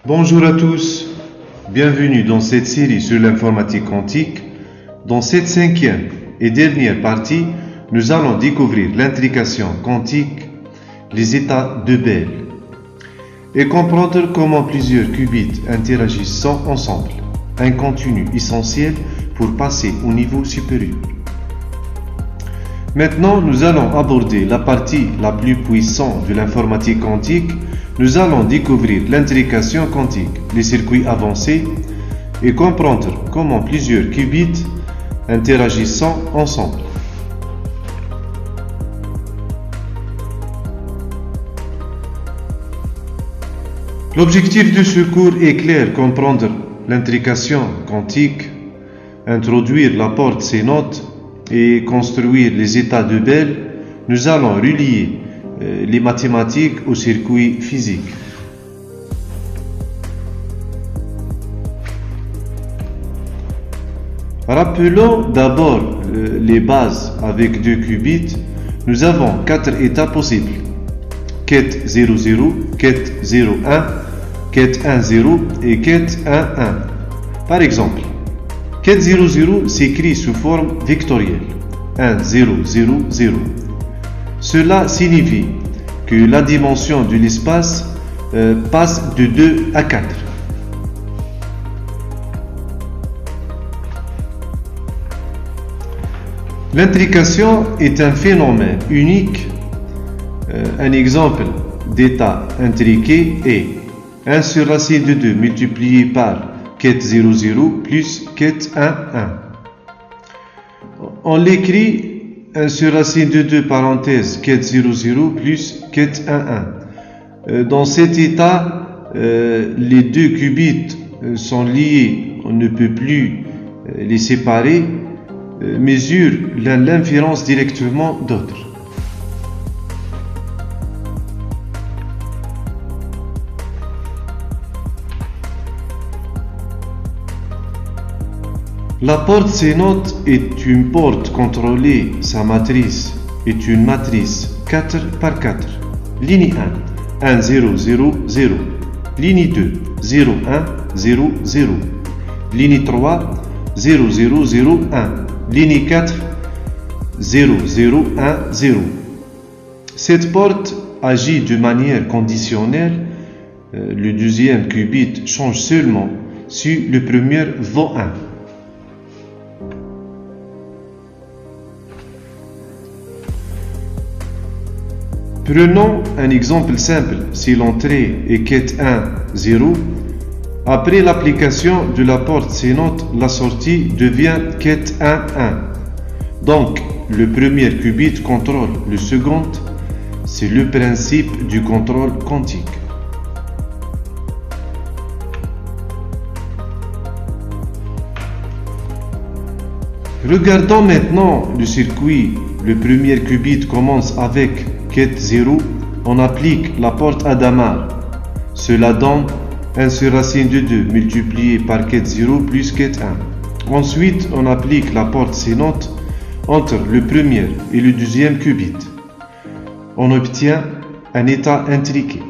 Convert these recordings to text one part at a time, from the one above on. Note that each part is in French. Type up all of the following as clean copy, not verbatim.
Bonjour à tous, bienvenue dans cette série sur l'informatique quantique. Dans cette cinquième et dernière partie, nous allons découvrir l'intrication quantique, les états de Bell, et comprendre comment plusieurs qubits interagissent ensemble, un contenu essentiel pour passer au niveau supérieur. Maintenant, nous allons aborder la partie la plus puissante de l'informatique quantique. Nous allons découvrir l'intrication quantique, les circuits avancés, et comprendre comment plusieurs qubits interagissent ensemble. L'objectif de ce cours est clair: comprendre l'intrication quantique, introduire la porte C-note et construire les états de Bell. Nous allons relier les mathématiques aux circuits physiques. Rappelons d'abord les bases avec deux qubits. Nous avons quatre états possibles: quête 00, quête 01, quête 10 et quête 11. Par exemple, quête 00 s'écrit sous forme vectorielle 1000. Cela signifie que la dimension de l'espace passe de 2 à 4. L'intrication est un phénomène unique. Un exemple d'état intriqué est 1 sur racine de 2 multiplié par quête 00 plus quête 11. On l'écrit 1 sur racine de 2 parenthèse quête 00 plus quête 11. Dans cet état, les deux qubits sont liés, on ne peut plus les séparer, mesurent l'inférence directement d'autres. La porte C-note est une porte contrôlée. Sa matrice est une matrice 4 par 4. Ligne 1, 1, 0, 0, 0. Ligne 2, 0, 1, 0, 0. Ligne 3, 0, 0, 0, 1. Ligne 4, 0, 0, 1, 0. Cette porte agit de manière conditionnelle. Le deuxième qubit change seulement si le premier vaut 1. Prenons un exemple simple. Si l'entrée est quête 1, 0, après l'application de la porte C-note, la sortie devient quête 1, 1. Donc, le premier qubit contrôle le second. C'est le principe du contrôle quantique. Regardons maintenant le circuit. Le premier qubit commence avec quête 0, on applique la porte Hadamard. Cela donne 1 sur racine de 2 multiplié par quête 0 plus quête 1. Ensuite, on applique la porte C-note entre le premier et le deuxième qubit. On obtient un état intriqué.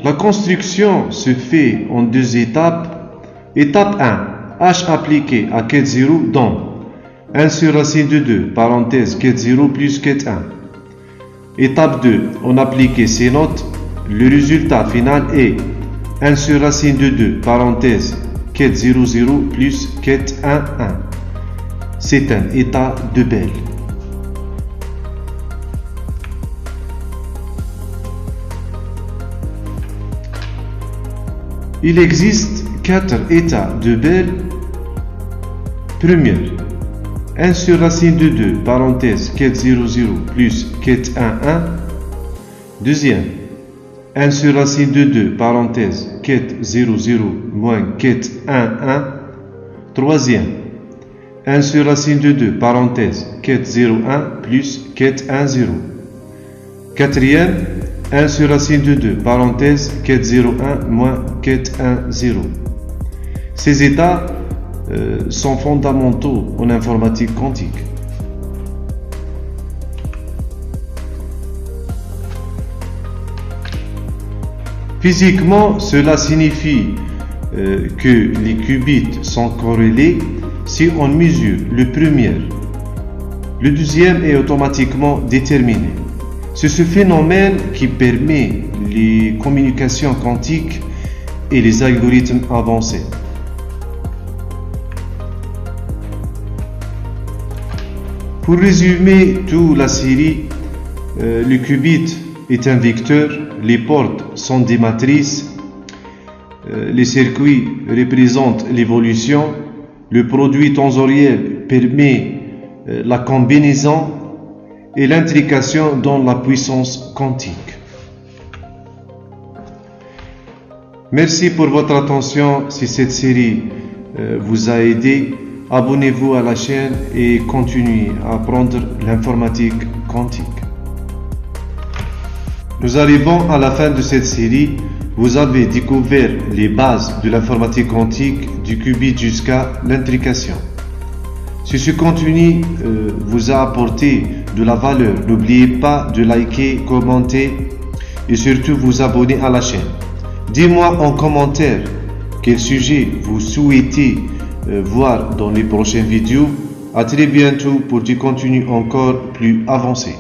La construction se fait en deux étapes. Étape 1. H appliqué à quête 0 donne 1 sur racine de 2, parenthèse quête 0 plus quête 1. Étape 2, on applique C-note, le résultat final est 1 sur racine de 2, parenthèse quête 00 plus quête 1, 1. C'est un état de Bell. Il existe 4 états de Bell. Premier, 1 sur racine de 2, parenthèse quête 00 plus quête 1, 1. Deuxième, 1 sur racine de 2, parenthèse quête 00 moins quête 1, 1. Troisième, 1 sur racine de 2, parenthèse quête 01 plus quête 1, 0. Quatrième, 1 sur racine de 2, parenthèse quête 01 moins quête 1, 0. Ces états sont fondamentaux en informatique quantique. Physiquement, cela signifie que les qubits sont corrélés si on mesure le premier. Le deuxième est automatiquement déterminé. C'est ce phénomène qui permet les communications quantiques et les algorithmes avancés. Pour résumer toute la série, le qubit est un vecteur, les portes sont des matrices, les circuits représentent l'évolution, le produit tensoriel permet la combinaison et l'intrication dans la puissance quantique. Merci pour votre attention. Si cette série vous a aidé, abonnez-vous à la chaîne et continuez à apprendre l'informatique quantique. Nous arrivons à la fin de cette série. Vous avez découvert les bases de l'informatique quantique, du qubit jusqu'à l'intrication. Si ce contenu vous a apporté de la valeur, n'oubliez pas de liker, commenter et surtout vous abonner à la chaîne. Dites-moi en commentaire quel sujet vous souhaitez voir dans les prochaines vidéos. À très bientôt pour du contenu encore plus avancé.